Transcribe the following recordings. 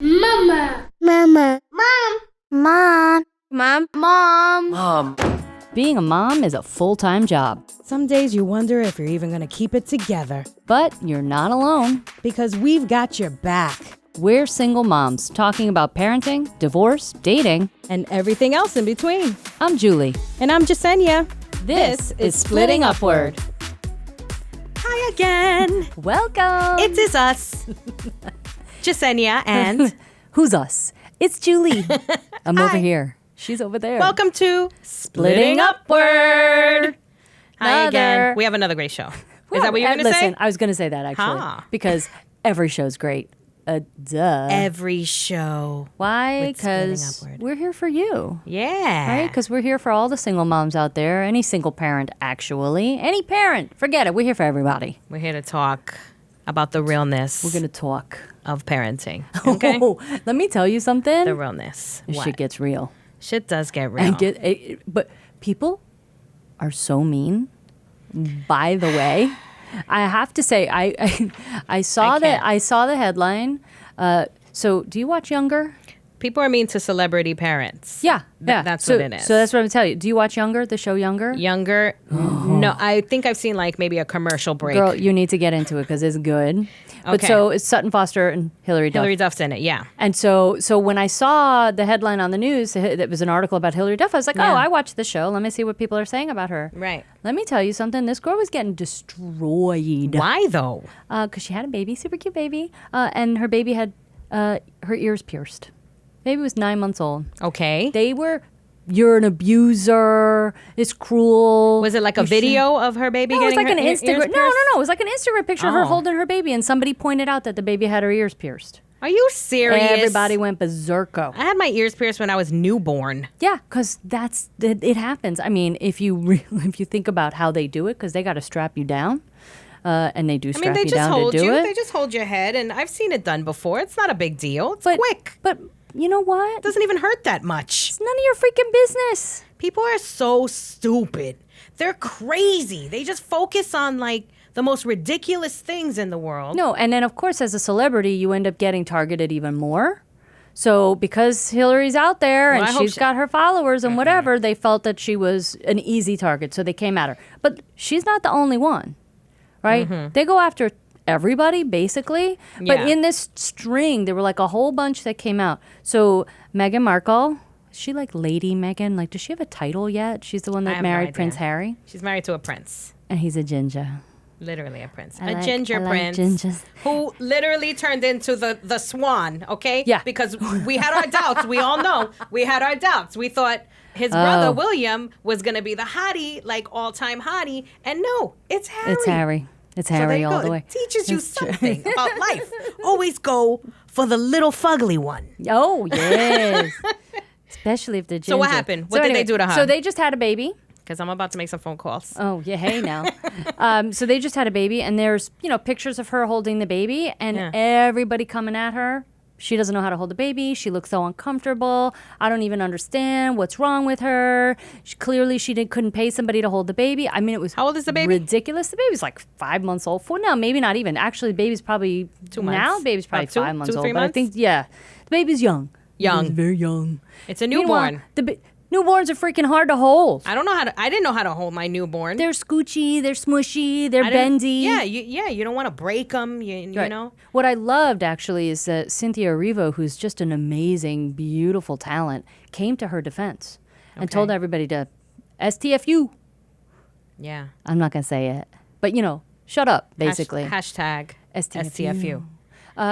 Mama. Mama. Mom. Mom. Mom. Mom. Mom. Being a mom is a full-time job, Some days you wonder if you're even going to keep it together. but you're not alone. Because we've got your back. We're single moms talking about parenting, divorce, dating. And everything else in between. I'm Julie. And I'm Jesenia. This is Splitting Upward. Hi again. Welcome. It is us. Jesenia and Who's us? It's Julie. I'm over here. She's over there. welcome to Splitting Upward. Hi again. Another- We have another great show. Is that what you're going to Listen, say? I was going to say that actually. Huh. Because every show's great. Duh. Every show. Why? with Splitting Because Upward. we're here for you. Yeah. Right? Because we're here for all the single moms out there. Any single parent, actually. Any parent. Forget it. We're here for everybody. We're here to talk about the realness We're going to talk. of parenting. Okay? Oh, let me tell you something. The realness. This What? shit gets real. Shit does get real. But people are so mean. By the way, I have to say, I saw can't. the headline. So, do you watch Younger? People are mean to celebrity parents. Yeah, yeah. That's so, what it is. So that's what I'm gonna tell you. Do you watch Younger? The show Younger? Younger? No, I think I've seen like maybe a commercial break. Girl, you need to get into it because it's good. But Okay. so it's Sutton Foster and Hillary Duff. Hillary Duff's in it, yeah. And so when I saw the headline on the news, it was an article about Hillary Duff. I was like, Yeah. oh, I watched the show. Let me see what people are saying about her. Right. Let me tell you something. This girl was getting destroyed. Why though? Because she had a baby, super cute baby, and her baby had her ears pierced. Baby was 9 months old. Okay. They were, you're an abuser. It's cruel. Was it like a video of her baby No, it was getting like an her ears Instagram. No, pierced? it was like an Instagram picture of her Oh. holding her baby, and somebody pointed out that the baby had her ears pierced. Are you serious? Everybody went berserko. I had my ears pierced when I was newborn. Yeah, because it happens. I mean, if you think about how they do it, because they got to strap you down, and they do I strap mean, they you just down hold to do you. it. They just hold your head, and I've seen it done before. It's not a big deal. It's but, quick. But you know what? It doesn't even hurt that much. It's none of your freaking business. People are so stupid. They're crazy. They just focus on like the most ridiculous things in the world. No, and then of course, as a celebrity, you end up getting targeted even more. So because Hillary's out there Well, and I hope she's got her followers and whatever, they felt that she was an easy target, so they came at her. But she's not the only one, right? They go after everybody, basically. But Yeah. in this string, there were like a whole bunch that came out. So Meghan Markle, is she like Lady Meghan? Like, does she have a title yet? She's the one I that have no married idea. Prince Harry, She's married to a prince. and he's a ginger. Literally a prince. I A like- ginger I like prince. gingers. Who literally turned into the swan, okay? Yeah. Because we had our doubts. We all know. We had our doubts. We thought his brother, William, was going to be the hottie, like all-time hottie. And no, it's Harry. It's Harry. It's So there Harry you all go. the way. It teaches you It's true. something about life. Always go for the little fugly one. Oh, yes. Especially if the ginger. So what happened? What did they do to her? So they just had a baby. Because I'm about to make some phone calls. Oh, yeah, hey now. So they just had a baby, and there's, pictures of her holding the baby, and Yeah. everybody coming at her. She doesn't know how to hold the baby. She looks so uncomfortable. I don't even understand what's wrong with her. Clearly, she couldn't pay somebody to hold the baby. I mean, it was How old is the baby? ridiculous. The baby's like 5 months old. No, maybe not even. Actually, the baby's probably 2 months. now. Baby's probably About 5 months 2, old. 3 But I months? think the baby's young. Young. It's very young. It's a Meanwhile, newborn. Newborns are freaking hard to hold. I don't know how to. I didn't know how to hold my newborn. They're scoochy, they're smushy, they're I didn't- bendy. Yeah, you don't want to break them. You Right. know. What I loved actually is that Cynthia Erivo, who's just an amazing, beautiful talent, came to her defense and told everybody to STFU. Yeah. I'm not going to say it, but shut up, basically. Hashtag STFU.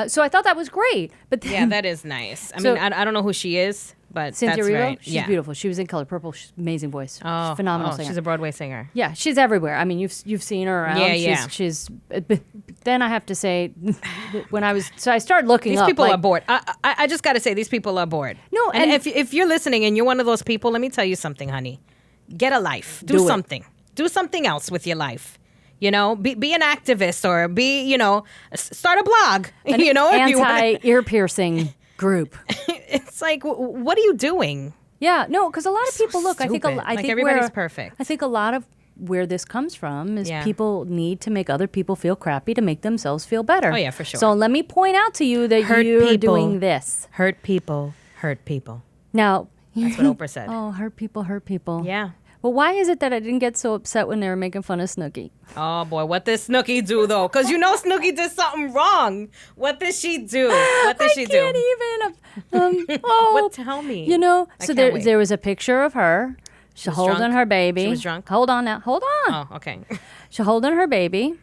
So I thought that was great. But then, Yeah, that is nice. I So- mean, I don't know who she is, but Cynthia that's Erivo, right. she's Yeah. beautiful. She was in Color Purple. She's amazing voice. Oh, She's phenomenal singer. She's a Broadway singer. Yeah, she's everywhere. I mean, you've seen her around. Yeah. She's. Then I have to say, I started looking These up. people like, are bored. I just got to say, these people are bored. No, and and- if you're listening and you're one of those people, let me tell you something, honey. Get a life. Do it. something. Do something else with your life. Be an activist or start a blog. an if you wanna- anti-ear piercing group. It's like, what are you doing? Yeah, no, because a lot of people look. I think stupid. I Like, think everybody's we're- perfect. I think a lot of where this comes from is Yeah. people need to make other people feel crappy to make themselves feel better. Oh, yeah, for sure. So let me point out to you that Hurt you're people. doing this. Hurt people. Hurt people. Now, That's what Oprah said. oh, hurt people, hurt people. Yeah. Well, why is it that I didn't get so upset when they were making fun of Snooki? Oh boy, what did Snooki do though? Because you know Snooki did something wrong. What did she do? What did she do? I can't even. What? Tell me. You know, I so can't wait. there was a picture of her. She was holding drunk? her baby. She was drunk? Hold on now. Hold on. Oh, okay. She holding her baby,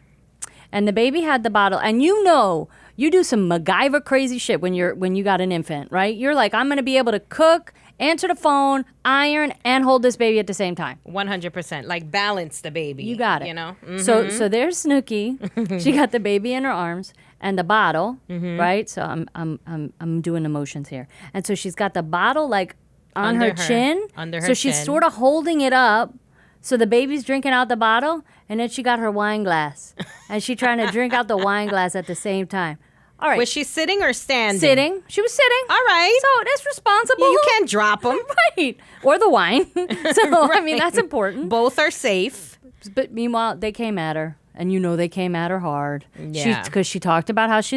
and the baby had the bottle. And you know, you do some MacGyver crazy shit when you got an infant, right? You're like, I'm gonna be able to cook, answer the phone, iron, and hold this baby at the same time. 100%. Like balance the baby. You got it. You know. So there's Snooki. She got the baby in her arms and the bottle, right? So I'm doing emotions here, and so she's got the bottle like on Under her her- chin. under her so she's chin. sort of holding it up. So the baby's drinking out the bottle, and then she got her wine glass, and she trying to drink out the wine glass at the same time. All right, Was she sitting or standing? sitting. She was sitting. All right. So that's responsible. You can't drop them. right, or the wine. So I mean that's important. Both are safe. But meanwhile, they came at her, and you know they came at her hard. Yeah. Because she talked about how she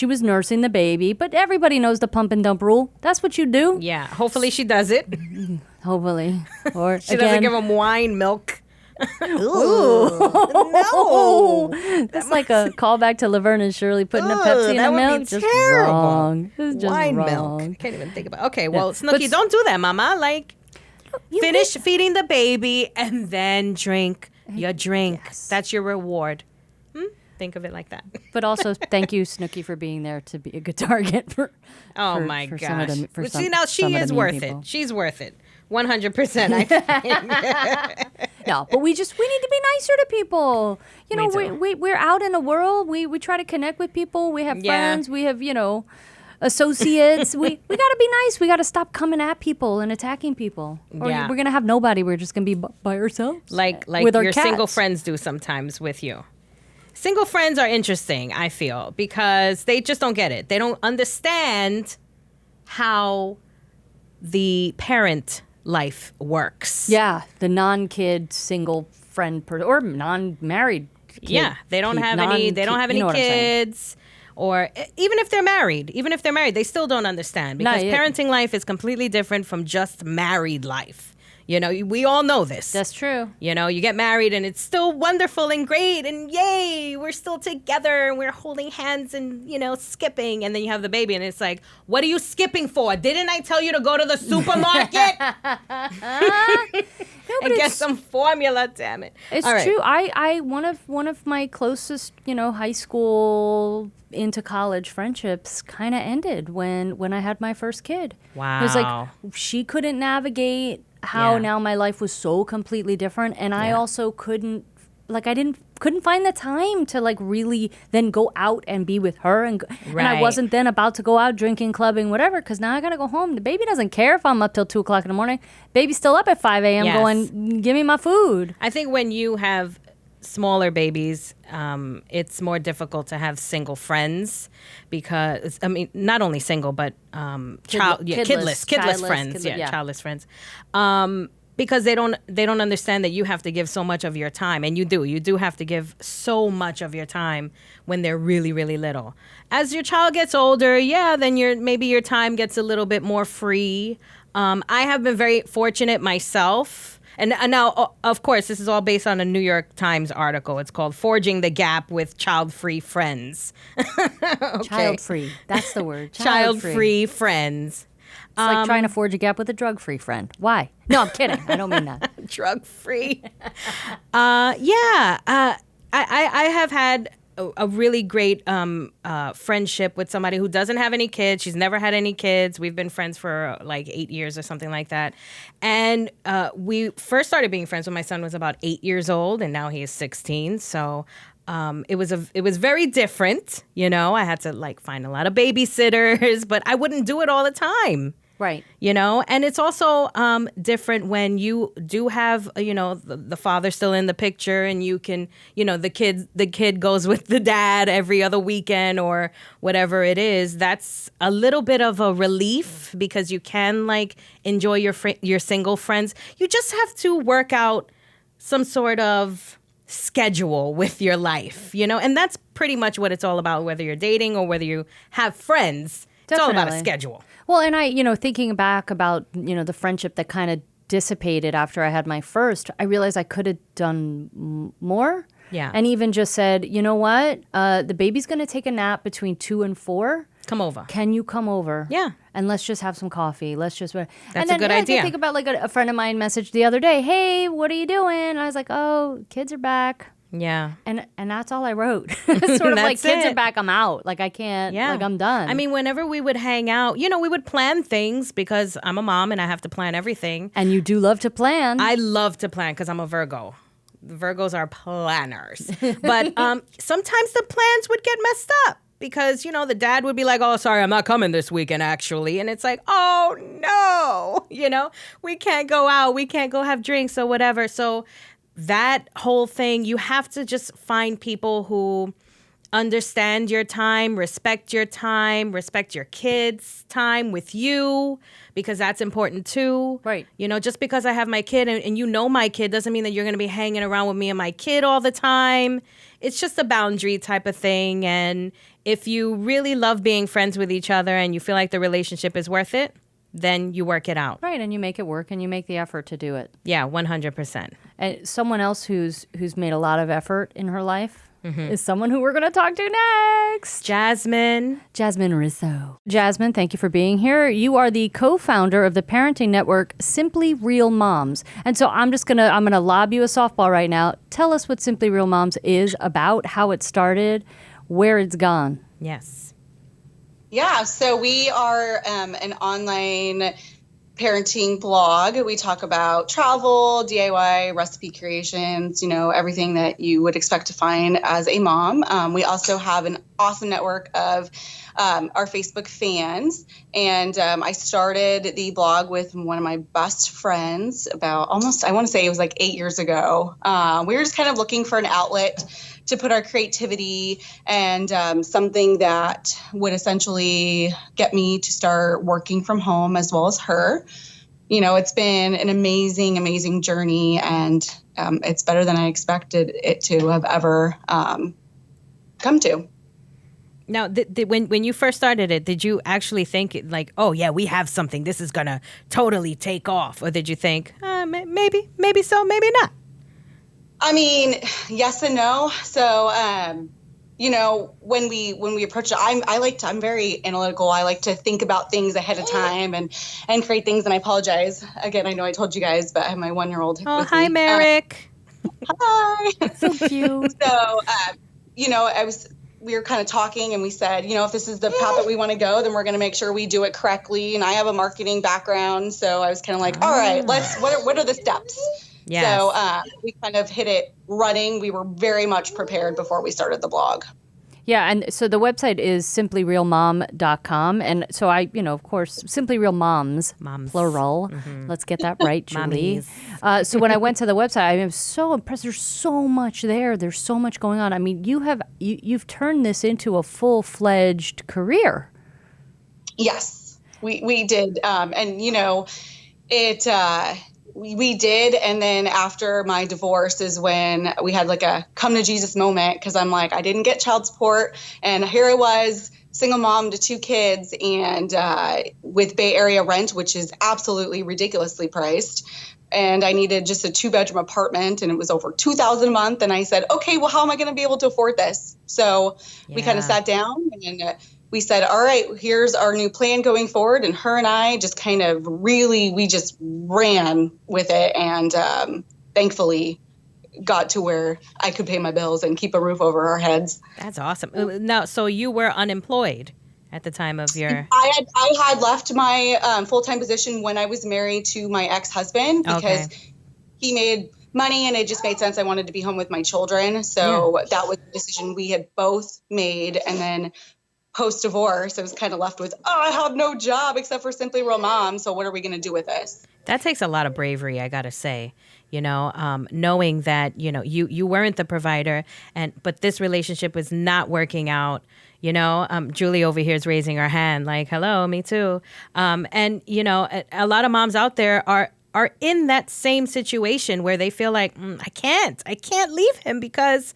was nursing the baby. But everybody knows the pump and dump rule. That's what you do. Yeah. Hopefully she does it. Hopefully, or She again, doesn't give them wine milk. no. That's like a callback to Laverne and Shirley putting a Pepsi in that the would be milk. Just terrible. wrong. It's just Wine wrong. milk. I can't even think about. Okay, well, Yeah. But Snooki, don't do that, Mama. Like, You finish feeding the baby and then drink your drink. Yes. That's your reward. Think of it like that. But also, thank you, Snooki, for being there to be a good target for. Oh for- my for some of gosh. the- for Well, some- see, now some she of the is mean worth people. it. She's worth it. 100%. I think. No, but we need to be nicer to people. You know, Me too. we're out in the world. We try to connect with people. We have Yeah. friends. We have, associates. we got to be nice. We got to stop coming at people and attacking people. Or Yeah. we're going to have nobody. We're just going to be by ourselves. like with our your single cats. friends do sometimes with you. Single friends are interesting, I feel, because they just don't get it. They don't understand how the parent life works. Yeah, the non-kid single friend or non-married kid. Yeah, they don't have any. They don't have any you know what I'm saying. kids, or even if they're married, they still don't understand because yeah. parenting life is completely different from just married life. You know, we all know this. That's true. You know, you get married and it's still wonderful and great and yay, we're still together and we're holding hands and, skipping. And then you have the baby and it's like, what are you skipping for? Didn't I tell you to go to the supermarket and get some formula? Damn it. It's All right. true. I one of my closest, high school into college friendships kind of ended when I had my first kid. It was Wow. like she couldn't navigate how Yeah. now my life was so completely different, and I Yeah. also couldn't find the time to really then go out and be with her, and I Right. wasn't then about to go out drinking, clubbing, whatever, because now I gotta go home. The baby doesn't care if I'm up till 2:00 in the morning. Baby's still up at 5 a.m. Yes. going, give me my food. I think when you have smaller babies, it's more difficult to have single friends because not only single but kidless friends, childless friends, because they don't understand that you have to give so much of your time, and you do have to give so much of your time when they're really, really little. As your child gets older, then maybe your time gets a little bit more free. I have been very fortunate myself. And now, of course, this is all based on a New York Times article. It's called Forging the Gap with Child-Free Friends. Okay. Child-free. That's the word. Child-free friends. It's like trying to forge a gap with a drug-free friend. Why? No, I'm kidding. I don't mean that. Drug-free. I have had a really great friendship with somebody who doesn't have any kids. She's never had any kids. We've been friends for like 8 years or something like that. And we first started being friends when my son was about 8 years old, and now he is 16. So it was very different. I had to find a lot of babysitters, but I wouldn't do it all the time. Right. And it's also different when you do have, the father still in the picture, and you can, the kid goes with the dad every other weekend or whatever it is. That's a little bit of a relief because you can enjoy your single friends. You just have to work out some sort of schedule with your life, and that's pretty much what it's all about, whether you're dating or whether you have friends. It's all about a schedule. Well, and I, thinking back about, the friendship that kind of dissipated after I had my first, I realized I could have done more. Yeah. And even just said, you know what? The baby's going to take a nap between 2 and 4. Come over. Can you come over? Yeah. And let's just have some coffee. Let's just. That's and then, a good idea. I think about like a friend of mine messaged the other day, hey, what are you doing? And I was like, oh, kids are back. Yeah. And that's all I wrote. Sort of like, kids are back, I'm out. Like, I can't, like, I'm done. I mean, whenever we would hang out, we would plan things because I'm a mom and I have to plan everything. And you do love to plan. I love to plan because I'm a Virgo. The Virgos are planners. But sometimes the plans would get messed up because, the dad would be like, oh, sorry, I'm not coming this weekend, actually. And it's like, oh, no, we can't go out. We can't go have drinks or whatever. So that whole thing, you have to just find people who understand your time, respect your kids' time with you, because that's important too. Right. Just because I have my kid and my kid doesn't mean that you're going to be hanging around with me and my kid all the time. It's just a boundary type of thing. And if you really love being friends with each other and you feel like the relationship is worth it, then you work it out. Right, and you make it work and you make the effort to do it. Yeah, 100%. And someone else who's made a lot of effort in her life is someone who we're going to talk to next. Jasmine Risso. Jasmine, thank you for being here. You are the co-founder of the parenting network Simply Real Moms. And so I'm going to lob you a softball right now. Tell us what Simply Real Moms is about, how it started, where it's gone. Yes. Yeah, so we are an online parenting blog. We talk about travel, DIY, recipe creations, everything that you would expect to find as a mom. We also have an awesome network of our Facebook fans. And I started the blog with one of my best friends about I want to say it was like 8 years ago. We were just kind of looking for an outlet to put our creativity and something that would essentially get me to start working from home as well as her. It's been an amazing, amazing journey, and it's better than I expected it to have ever come to. Now, when you first started it, did you actually think like, oh, yeah, we have something, this is going to totally take off? Or did you think, maybe so, maybe not? I mean, yes and no. So, when we approach it, I'm very analytical. I like to think about things ahead of time and create things. And I apologize. Again, I know I told you guys, but I have my 1-year-old. Oh, hi, Merrick. Hi. So cute. So, we were kind of talking and we said, if this is the path that we want to go, then we're going to make sure we do it correctly. And I have a marketing background. So I was kind of like, all right, what are the steps? Yes. So we kind of hit it running. We were very much prepared before we started the blog. Yeah, and so the website is simplyrealmom.com. And so I, of course, Simply Real Moms, plural. Mm-hmm. Let's get that right, Julie. So when I went to the website, I am so impressed. There's so much there. There's so much going on. I mean, you've turned this into a full-fledged career. Yes, we did. We did. And then after my divorce is when we had like a come to Jesus moment, because I'm like, I didn't get child support. And here I was, single mom to 2 kids, and with Bay Area rent, which is absolutely ridiculously priced. And I needed just a 2-bedroom apartment, and it was over $2,000 a month. And I said, okay, well, how am I going to be able to afford this? So we kind of sat down and we said, all right, here's our new plan going forward. And her and I just kind of we just ran with it, and thankfully got to where I could pay my bills and keep a roof over our heads. That's awesome. Now, so you were unemployed at the time of your... I had left my full-time position when I was married to my ex-husband because he made money and it just made sense. I wanted to be home with my children. So that was the decision we had both made. And then post-divorce, I was kind of left with, I have no job except for Simply Real Mom. So what are we going to do with this? That takes a lot of bravery, I got to say, knowing that, you weren't the provider, but this relationship was not working out. Julie over here is raising her hand like, hello, me too. A lot of moms out there are are in that same situation where they feel like, I can't leave him because,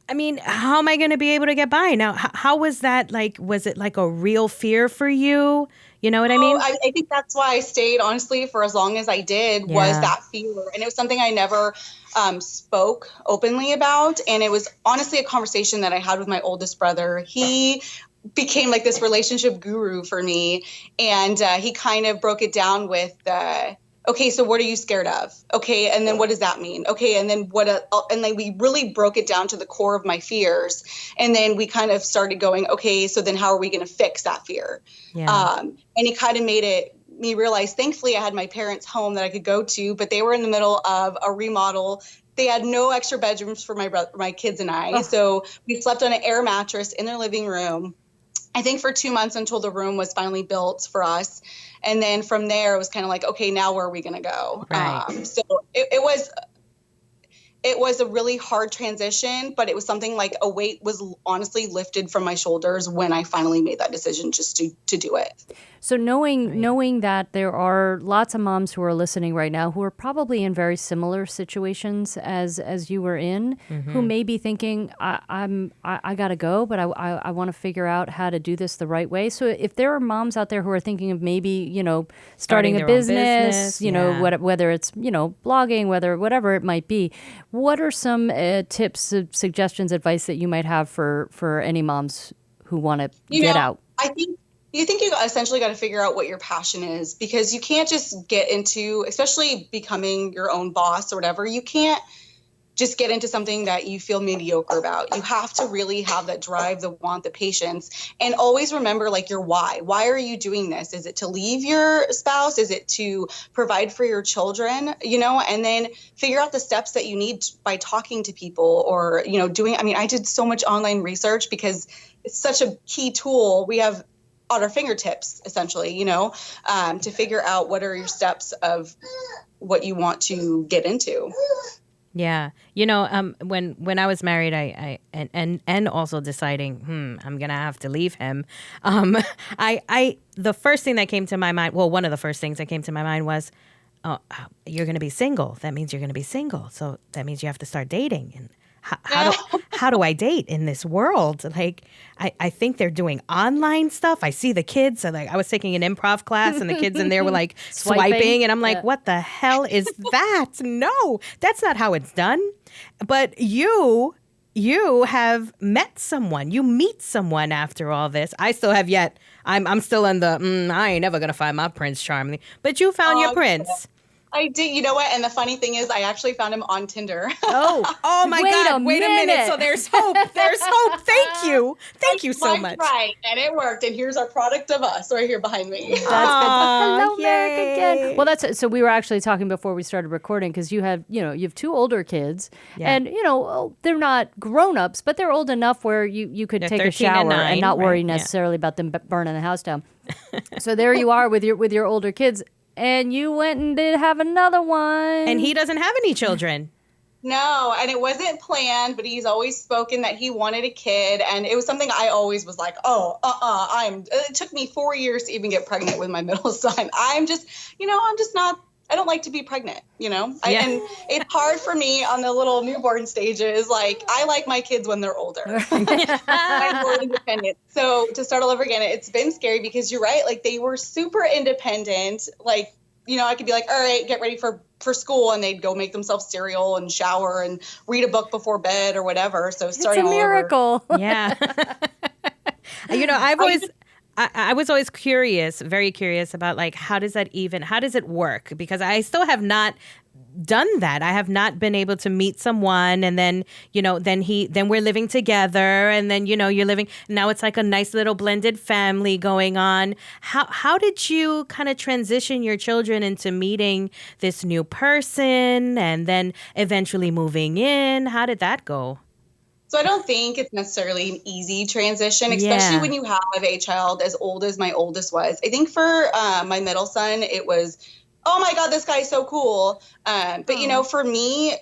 I mean, how am I going to be able to get by? Now, how was that like? Was it like a real fear for you? You know what I mean? I think that's why I stayed, honestly, for as long as I did, was that fear. And it was something I never spoke openly about. And it was honestly a conversation that I had with my oldest brother. He became like this relationship guru for me. And he kind of broke it down with, okay, so what are you scared of? Okay, and then what does that mean? Okay, and then and then we really broke it down to the core of my fears. And then we kind of started going, okay, so then how are we going to fix that fear? Yeah. And it kind of made me realize, thankfully, I had my parents' home that I could go to, but they were in the middle of a remodel. They had no extra bedrooms for my kids and I. So we slept on an air mattress in their living room, I think for 2 months, until the room was finally built for us. And then from there, it was kind of like, okay, now where are we going to go? Right. So it was a really hard transition, but it was something like a weight was honestly lifted from my shoulders when I finally made that decision just to do it. So knowing that there are lots of moms who are listening right now who are probably in very similar situations as you were in, who may be thinking, I gotta go, but I want to figure out how to do this the right way. So if there are moms out there who are thinking of maybe starting a business, whether it's blogging, whatever it might be, what are some tips, suggestions, advice that you might have for any moms who want to get out? You think you essentially got to figure out what your passion is, because you can't just get into, especially becoming your own boss or whatever, you can't just get into something that you feel mediocre about. You have to really have that drive, the want, the patience, and always remember like your why. Why are you doing this? Is it to leave your spouse? Is it to provide for your children? And then figure out the steps that you need by talking to people or, I did so much online research because it's such a key tool we have at our fingertips, essentially, to figure out what are your steps of what you want to get into. Yeah. When I was married, I also deciding, I'm going to have to leave him. The first thing that came to my mind, one of the first things that came to my mind was, you're going to be single. That means you're going to be single. So that means you have to start dating. And how do I date in this world? Like, I think they're doing online stuff. I see the kids. So I was taking an improv class and the kids in there were like swiping. And I'm like, what the hell is that? No, that's not how it's done. But you have met someone. You meet someone after all this. I still have yet. I'm still in the, I ain't never going to find my Prince Charming. But you found your prince. I did. You know what? And the funny thing is, I actually found him on Tinder. Oh my God. Wait a minute. So there's hope. There's hope. Thank you. Thank you so much. Right. And it worked. And here's our product of us right here behind me. That's Hello, Merrick again. Well, so we were actually talking before we started recording because you have 2 older kids and, they're not grown-ups, but they're old enough where you could take a shower and not worry necessarily about them burning the house down. So there you are with your older kids. And you went and did have another one. And he doesn't have any children. No, and it wasn't planned, but he's always spoken that he wanted a kid. And it was something I always was like, it took me 4 years to even get pregnant with my middle son. I'm just not, I don't like to be pregnant, and it's hard for me on the little newborn stages. Like, I like my kids when they're older. I'm more independent. So to start all over again, it's been scary because you're right. Like, they were super independent. Like, I could be like, all right, get ready for school. And they'd go make themselves cereal and shower and read a book before bed or whatever. So starting it's a miracle. Yeah. I was always curious, very curious about like, how does it work? Because I still have not done that. I have not been able to meet someone and then, then we're living together and then, you're living, now it's like a nice little blended family going on. How did you kind of transition your children into meeting this new person and then eventually moving in? How did that go? So I don't think it's necessarily an easy transition, especially when you have a child as old as my oldest was. I think for my middle son, it was, oh my God, this guy's so cool. But, for me,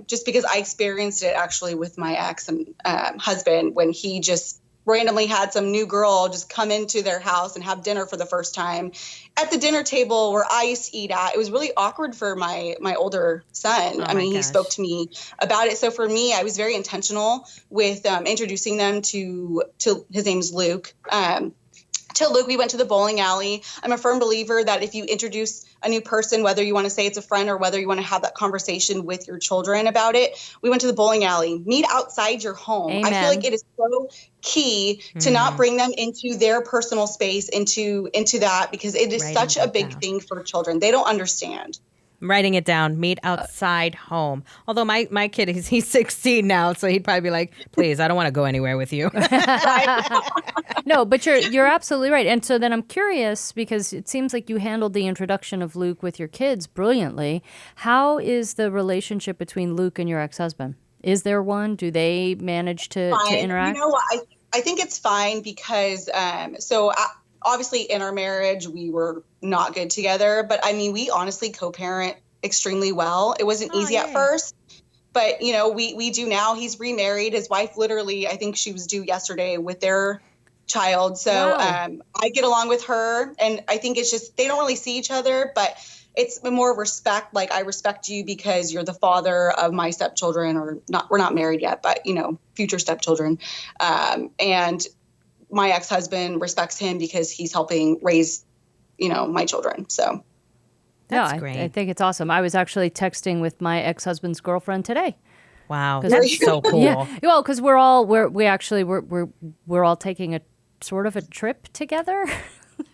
just because I experienced it actually with my ex and husband when he just randomly had some new girl just come into their house and have dinner for the first time at the dinner table where I used to eat at. It was really awkward for my older son. I mean, he spoke to me about it. So for me, I was very intentional with introducing them to his name's Luke. To Luke, we went to the bowling alley. I'm a firm believer that if you introduce a new person, whether you want to say it's a friend or whether you want to have that conversation with your children about it, we went to the bowling alley. Meet outside your home. Amen. I feel like it is so key to not bring them into their personal space, into that, because it is such a big thing for children. They don't understand. I'm writing it down. Meet outside home. Although my kid, he's 16 now, so he'd probably be like, please, I don't want to go anywhere with you. No, but you're absolutely right. And so then I'm curious, because it seems like you handled the introduction of Luke with your kids brilliantly. How is the relationship between Luke and your ex-husband? Is there one? Do they manage to interact? You know what? I think it's fine because obviously in our marriage, we were not good together, but I mean, we honestly co-parent extremely well. It wasn't easy at first, but you know, we do now. He's remarried. His wife, literally, I think she was due yesterday with their child. So I get along with her, and I think it's just, they don't really see each other, but it's more respect. Like, I respect you because you're the father of my stepchildren, or not, we're not married yet, but you know, future stepchildren. And my ex-husband respects him because he's helping raise, you know, my children. So that's great. I think it's awesome. I was actually texting with my ex-husband's girlfriend today. Wow, that's so cool. Yeah, well, because we're all taking a sort of a trip together.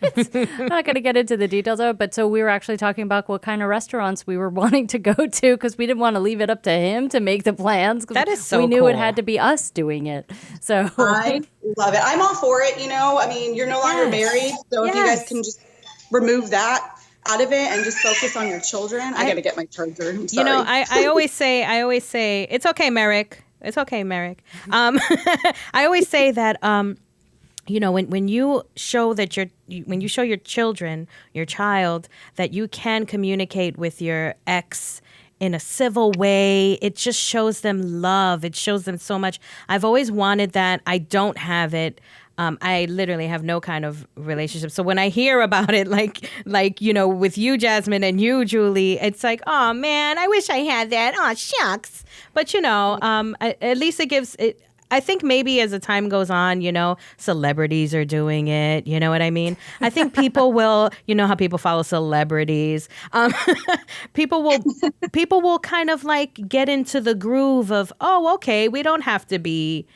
I'm not going to get into the details of it, but so we were actually talking about what kind of restaurants we were wanting to go to, because we didn't want to leave it up to him to make the plans. That is so we knew cool. It had to be us doing it. So I love it. I'm all for it. You know, I mean, you're no longer married, so if you guys can just remove that out of it and just focus on your children. I got to get my charger. I'm sorry. You know, I always say, it's okay, Merrick. It's okay, Merrick. I always say that, you know, when you show that when you show your children, your child, that you can communicate with your ex in a civil way, it just shows them love. It shows them so much. I've always wanted that. I don't have it. I literally have no kind of relationship. So when I hear about it, like, you know, with you, Jasmine, and you, Julie, it's like, oh man, I wish I had that. Oh, shucks. But you know, at least it gives it. I think maybe as the time goes on, you know, celebrities are doing it. You know what I mean? I think people will, you know how people follow celebrities. People will kind of like get into the groove of, oh, okay, we don't have to be,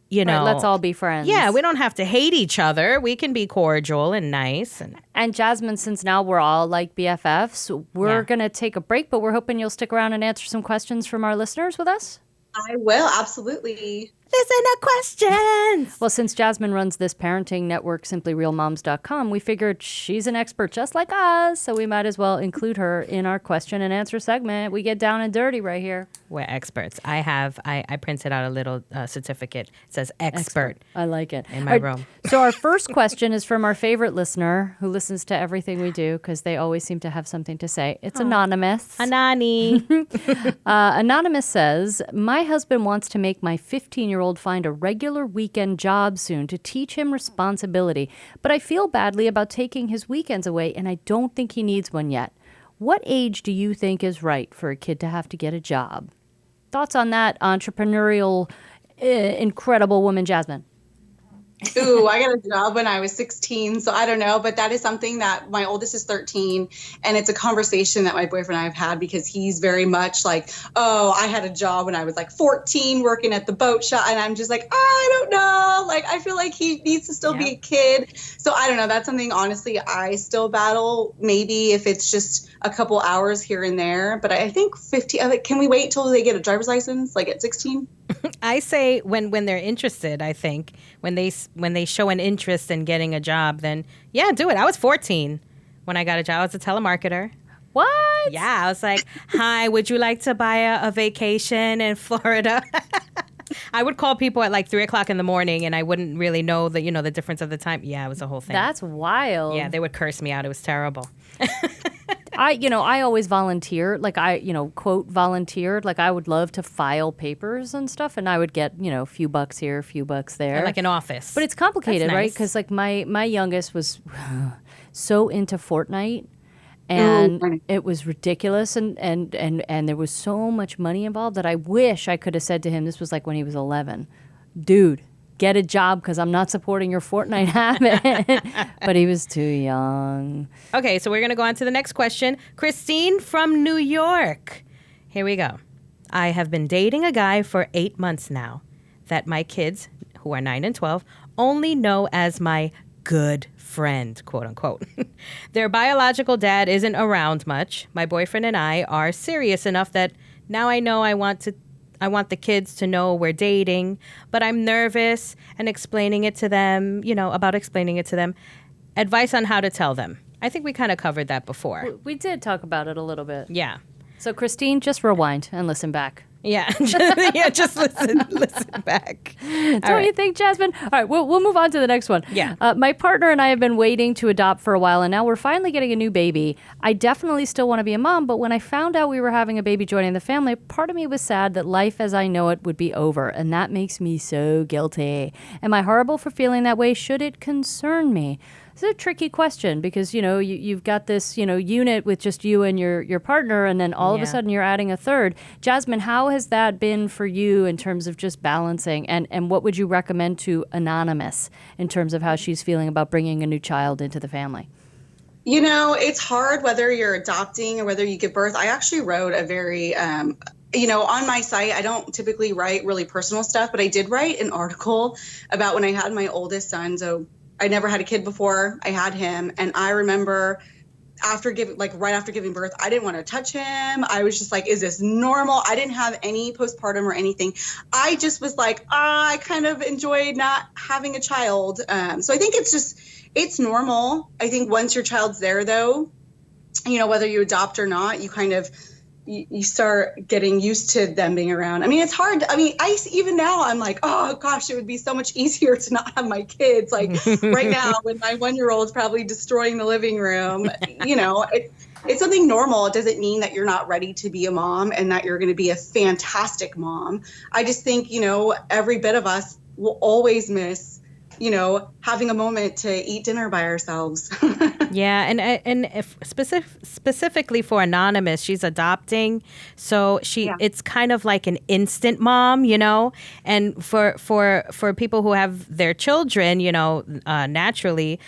you know. Right, let's all be friends. Yeah, we don't have to hate each other. We can be cordial and nice. And Jasmine, since now we're all like BFFs, we're going to take a break, but we're hoping you'll stick around and answer some questions from our listeners with us. I will, absolutely. Listen to questions. Well, since Jasmine runs this parenting network, simplyrealmoms.com, we figured she's an expert just like us, so we might as well include her in our question and answer segment. We get down and dirty right here. We're experts. I printed out a little certificate. It says expert. I like it. In my room. So our first question is from our favorite listener who listens to everything we do because they always seem to have something to say. It's Anonymous. Anani. Anonymous says, my husband wants to make my 15-year-old find a regular weekend job soon to teach him responsibility, but I feel badly about taking his weekends away, and I don't think he needs one yet. What age do you think is right for a kid to have to get a job? Thoughts on that, entrepreneurial, incredible woman, Jasmine? Ooh, I got a job when I was 16, so I don't know, but that is something that my oldest is 13, and it's a conversation that my boyfriend and I have had because he's very much like, oh, I had a job when I was like 14 working at the boat shop, and I'm just like, oh, I don't know, like I feel like he needs to still be a kid, so I don't know, that's something honestly I still battle, maybe if it's just a couple hours here and there, but I think 15, can we wait till they get a driver's license, like at 16? I say when they're interested, I think when they show an interest in getting a job, then yeah, do it. I was 14 when I got a job. I was a telemarketer. What? Yeah, I was like, hi, would you like to buy a vacation in Florida? I would call people at like 3:00 in the morning, and I wouldn't really know the the difference of the time. Yeah, it was a whole thing. That's wild. Yeah, they would curse me out. It was terrible. I always volunteer. Like quote volunteered. Like I would love to file papers and stuff, and I would get, a few bucks here, a few bucks there. Like an office. But it's complicated, That's nice. right? Because like my youngest was so into Fortnite. And it was ridiculous, and there was so much money involved that I wish I could have said to him, this was like when he was 11, dude, get a job because I'm not supporting your Fortnite habit. But he was too young. Okay, so we're going to go on to the next question. Christine from New York. Here we go. I have been dating a guy for 8 months now that my kids, who are 9 and 12, only know as my good friend, quote unquote. Their biological dad isn't around much. My boyfriend and I are serious enough that now I know I want the kids to know we're dating, but I'm nervous and explaining it to them, about explaining it to them. Advice on how to tell them. I think we kind of covered that before. We did talk about it a little bit. Yeah. So Christine, just rewind and listen back. Yeah, just listen back. Don't you think, Jasmine? All right, we'll move on to the next one. Yeah. My partner and I have been waiting to adopt for a while, and now we're finally getting a new baby. I definitely still want to be a mom, but when I found out we were having a baby joining the family, part of me was sad that life as I know it would be over, and that makes me so guilty. Am I horrible for feeling that way? Should it concern me? It's a tricky question because, you've got this, unit with just you and your partner, and then all of a sudden you're adding a third. Jasmine, how has that been for you in terms of just balancing? And what would you recommend to Anonymous in terms of how she's feeling about bringing a new child into the family? It's hard whether you're adopting or whether you give birth. I actually wrote a very, on my site, I don't typically write really personal stuff, but I did write an article about when I had my oldest son. So I never had a kid before. I had him. And I remember right after giving birth, I didn't want to touch him. I was just like, is this normal? I didn't have any postpartum or anything. I just was like, I kind of enjoyed not having a child. So I think it's normal. I think once your child's there though, whether you adopt or not, you kind of, you start getting used to them being around. I mean, it's hard. Even now I'm like, oh gosh, it would be so much easier to not have my kids. Like right now when my 1-year-old's probably destroying the living room, it's something normal. It doesn't mean that you're not ready to be a mom and that you're going to be a fantastic mom. I just think, every bit of us will always miss, having a moment to eat dinner by ourselves. Yeah, and if specifically for Anonymous, she's adopting, so it's kind of like an instant mom, and for people who have their children, naturally,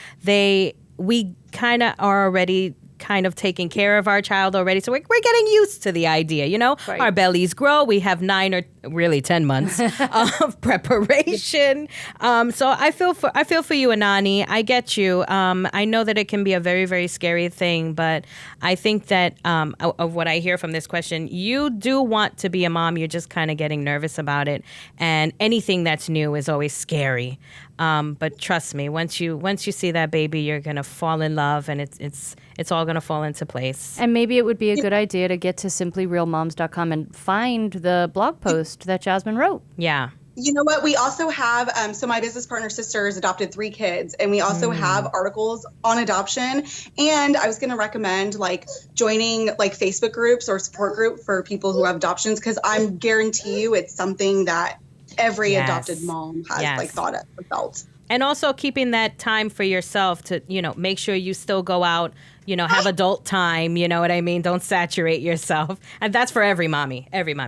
we kind of are already kind of taking care of our child already. So we're getting used to the idea, Right. Our bellies grow. We have 9 or really 10 months of preparation. So I feel for you, Anani. I get you. I know that it can be a very, very scary thing, but I think that of what I hear from this question, you do want to be a mom. You're just kind of getting nervous about it. And anything that's new is always scary. But trust me, once you see that baby, you're gonna fall in love, and it's all gonna fall into place. And maybe it would be a good idea to get to simplyrealmoms.com and find the blog post that Jasmine wrote. Yeah. You know what? We also have, so my business partner sister has adopted 3 kids, and we also have articles on adoption. And I was going to recommend joining Facebook groups or support group for people who have adoptions, because I guarantee you it's something that every adopted mom has thought of or felt. And also keeping that time for yourself to, make sure you still go out, have adult time, you know what I mean? Don't saturate yourself. And that's for every mommy,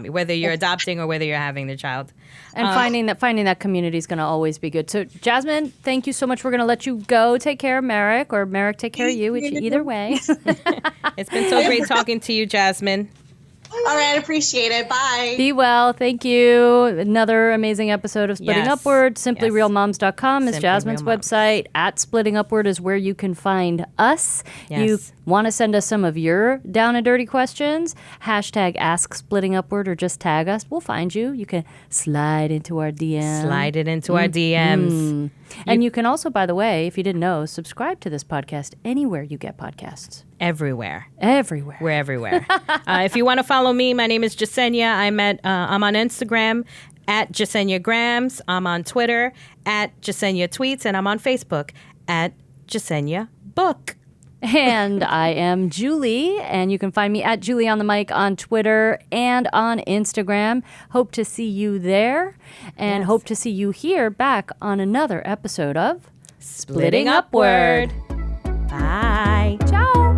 whether you're adopting or whether you're having the child. And finding that community is going to always be good. So, Jasmine, thank you so much. We're going to let you go. Take care of Merrick, or Merrick take care of you, either way. It's been so great talking to you, Jasmine. All right, appreciate it. Bye. Be well. Thank you. Another amazing episode of Splitting Upward. SimplyRealMoms.com is Jasmine's website. @SplittingUpward is where you can find us. Yes. You want to send us some of your down and dirty questions? #AskSplittingUpward or just tag us. We'll find you. You can slide into our DMs. Slide it into our DMs. And you can also, by the way, if you didn't know, subscribe to this podcast anywhere you get podcasts. Everywhere. We're everywhere. If you want to follow me, my name is Jesenia. I'm on Instagram @JeseniaGrams. I'm on Twitter @JeseniaTweets, and I'm on Facebook @JeseniaBook. And I am Julie, and you can find me at Julie on the Mic on Twitter and on Instagram. Hope to see you there, and hope to see you here back on another episode of Splitting Upward. Bye. Ciao.